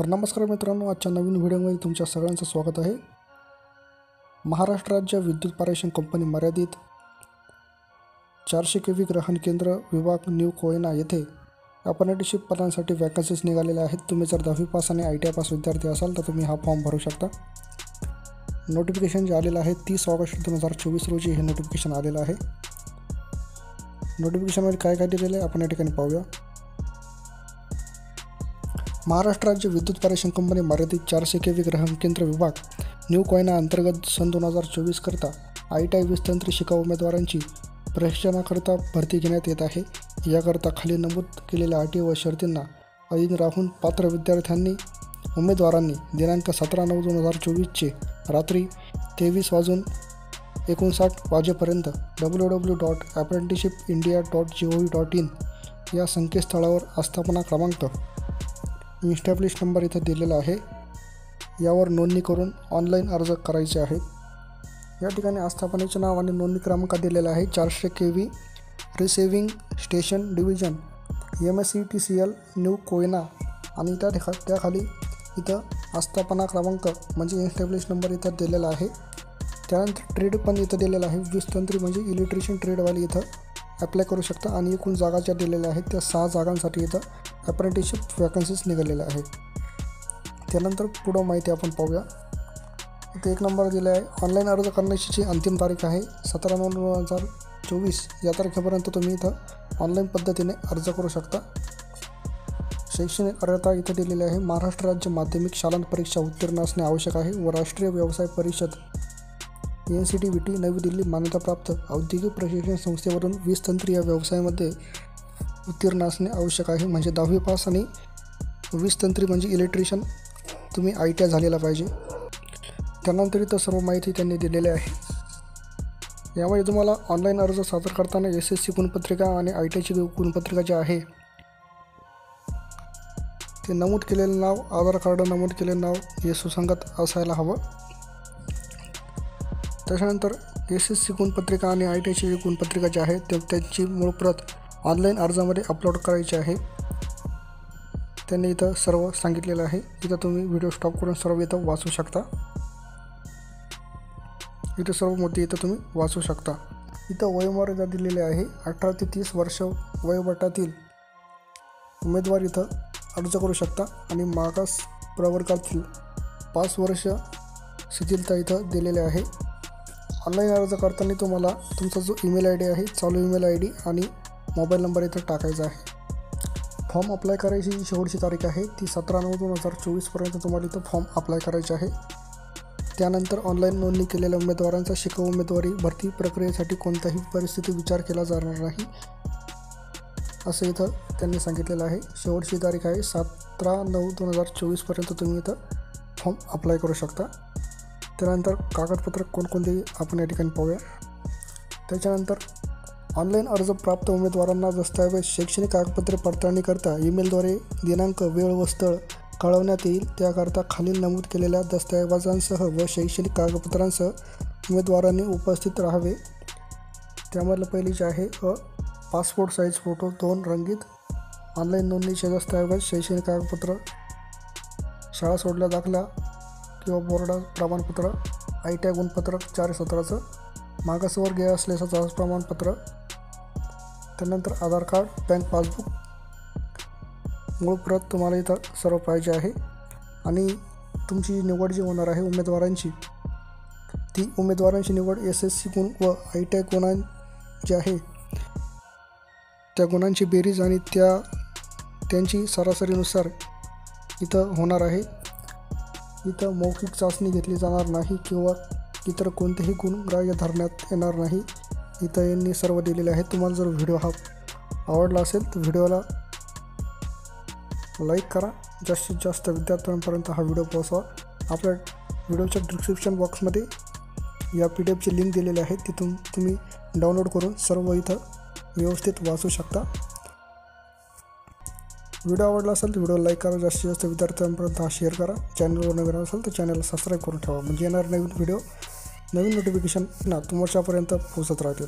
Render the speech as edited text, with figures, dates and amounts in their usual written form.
तर नमस्कार मित्रांनो, आजच्या नवीन व्हिडिओमध्ये तुमच्या सगळ्यांचं स्वागत आहे। महाराष्ट्र राज्य विद्युत पारेषण कंपनी मर्यादित 400 kV ग्रहण केंद्र विभाग न्यू कोयना येथे अप्रेंटिसशिप पदांसाठी वॅकन्सीज निघालेल्या आहेत। तुम्ही जर 10वी पास आणि ITI पास विद्यार्थी असाल तर तुम्ही हा फॉर्म भरू शकता। नोटिफिकेशन जे आलेलं आहे 30 ऑगस्ट 2024 रोजी हे नोटिफिकेशन आलेलं आहे। नोटिफिकेशनमध्ये काय काय दिलेलं आहे आपण या ठिकाणी पाहूया। महाराष्ट्र राज्य विद्युत पारेषण कंपनी मर्यादित 400 kV ग्रहण केंद्र विभाग न्यू कोयना अंतर्गत सन 2024 करता ITI 20 तंत्री शिकाऊ उमेदवारांची प्रशिक्षणाकरता भरती घेण्यात येत आहे। याकरता खाली नमूद केलेल्या अटी व शर्तींना अधीन राहून पात्र विद्यार्थ्यांनी उमेदवारांनी दिनांक 17/9/2024 रात्री 23:59 वाजेपर्यंत www.apprenticeshipindia.gov.in या संकेतस्थळावर आस्थापना क्रमांक इन्स्टॅब्लिश नंबर इथं दिलेला आहे, यावर नोंदणी करून ऑनलाईन अर्ज करायचे आहेत। या ठिकाणी आस्थापनेचे नाव आणि नोंदणी क्रमांक दिलेला आहे 400 kV receiving station division MSETCL new Koyna आणि त्याखाली इथं आस्थापना क्रमांक म्हणजे इन्स्टॅब्लिश नंबर इथं दिलेला आहे। त्यानंतर ट्रेड पण इथं दिलेला आहे 20 तंत्री म्हणजे इलेक्ट्रिशियन ट्रेडवाले इथं अप्लाय करू शकता आणि एकूण जागा ज्या दिलेल्या आहेत त्या 6 जागांसाठी इथं अप्रेंटिसशिप वॅकन्सीज निघालेल्या आहेत। त्यानंतर पुढं माहिती आपण पाहूया। इथे 1 नंबर दिला आहे ऑनलाईन अर्ज करण्याची अंतिम तारीख आहे 17/9/2024 या तारखेपर्यंत तुम्ही इथं ऑनलाईन पद्धतीने अर्ज करू शकता। शैक्षणिक अर्हता इथं दिलेली आहे महाराष्ट्र राज्य माध्यमिक शालांत परीक्षा उत्तीर्ण असणे आवश्यक आहे व राष्ट्रीय व्यवसाय परिषद NCTVT नवी दिल्ली मान्यताप्राप्त औद्योगिक प्रशिक्षण संस्थेवरून 20 तंत्री या व्यवसायामध्ये उत्तीर्ण असणे आवश्यक आहे। म्हणजे 10वी पास आणि 20 तंत्री म्हणजे इलेक्ट्रिशियन तुम्ही ITI झालेला पाहिजे। त्यानंतर इथं सर्व माहिती त्यांनी दिलेली आहे। यामध्ये तुम्हाला ऑनलाईन अर्ज सादर करताना SSC गुणपत्रिका आणि ITIची गुणपत्रिका जे आहे ते नमूद केलेलं नाव, आधार कार्ड नमूद केलेलं नाव हे सुसंगत असायला हवं। त्याच्यानंतर SSC गुणपत्रिका आणि ITIची गुणपत्रिका जी आहे त्यांची मूळ प्रत ऑनलाईन अर्जामध्ये अपलोड करायची आहे। त्यांनी इथं सर्व सांगितलेलं आहे। इथं तुम्ही व्हिडिओ स्टॉप करून सर्व इथं वाचू शकता। इथं सर्व मुद्दे इथं तुम्ही वाचू शकता। इथं वयोमर्यादा दिलेली आहे 18 ते 30 वर्ष वयोगटातील उमेदवार इथं अर्ज करू शकता आणि मागास प्रवर्गातील 5 वर्ष शिथिलता इथं दिलेले आहे। ऑनलाईन अर्ज करताना तुम्हाला तुमचा जो ईमेल ID आहे चालू ईमेल ID आणि मोबाईल नंबर इथं टाकायचा आहे। फॉर्म अप्लाय करायची जी शेवटची तारीख आहे ती 17/9/2024 पर्यंत तुम्हाला इथं फॉर्म अप्लाय करायचे आहे। त्यानंतर ऑनलाईन नोंदणी केलेल्या उमेदवारांचा शिकाऊ उमेदवारी भरती प्रक्रियेसाठी कोणत्याही परिस्थिती विचार केला जाणार नाही असं इथं त्यांनी सांगितलेलं आहे। शेवटची तारीख आहे 17/9/2024 पर्यंत तुम्ही इथं फॉर्म अप्लाय करू शकता। त्यानंतर कागदपत्र कोणकोणते आपण या ठिकाणी पाहूया। त्याच्यानंतर ऑनलाईन अर्ज प्राप्त उमेदवारांना दस्तऐवज शैक्षणिक कागदपत्रे पडताळणीकरता ईमेलद्वारे दिनांक, वेळ व स्थळ कळवण्यात येईल। त्याकरता खालील नमूद केलेल्या दस्तऐवजांसह व शैक्षणिक कागदपत्रांसह उमेदवारांनी उपस्थित राहावे। त्यामधलं पहिली जे आहे पासपोर्ट साईज फोटो 2 रंगीत, ऑनलाईन नोंदणीचे दस्तऐवज, शैक्षणिक कागदपत्र, शाळा सोडल्या दाखला किंवा बोर्ड प्रमाणपत्र, ITI गुणपत्रक 4/17चं, मागासवर्गीय असल्याचं जात प्रमाणपत्र, त्यानंतर आधार कार्ड, बँक पासबुक, मूळ प्रत तुम्हाला इथं सर्व पाहिजे आहे। आणि तुमची निवड जी होणार आहे उमेदवारांची ती उमेदवारांची निवड SSC गुण व ITI गुणां जे आहे त्या गुणांची बेरीज आणि त्यांची सरासरीनुसार इथं होणार आहे। इथं मौखिक चाचणी घेतली जाणार नाही किंवा इतर कोणतेही गुण ग्राह्य धरण्यात येणार नाही। इथं यांनी सर्व दिलेले आहे। तुम्हाला जर व्हिडिओ हा आवडला असेल तर व्हिडिओला लाईक करा, जास्तीत जास्त विद्यार्थ्यांपर्यंत हा व्हिडिओ पोहोचवा। आपल्या व्हिडिओच्या डिस्क्रिप्शन बॉक्समध्ये या PDF लिंक दिलेली आहे, तिथून तुम्ही डाउनलोड करून सर्व इथं व्यवस्थित वाचू शकता। व्हिडिओ आवडला असेल तर व्हिडिओ लाईक करा, जास्तीत जास्त विद्यार्थ्यांपर्यंत हा शेअर करा। चॅनलवर नवीन असेल तर चॅनलला सबस्क्राईब करून ठेवा म्हणजे येणार नवीन व्हिडिओ नवीन नोटिफिकेशन तुमच्यापर्यंत पोहोचत राहतील।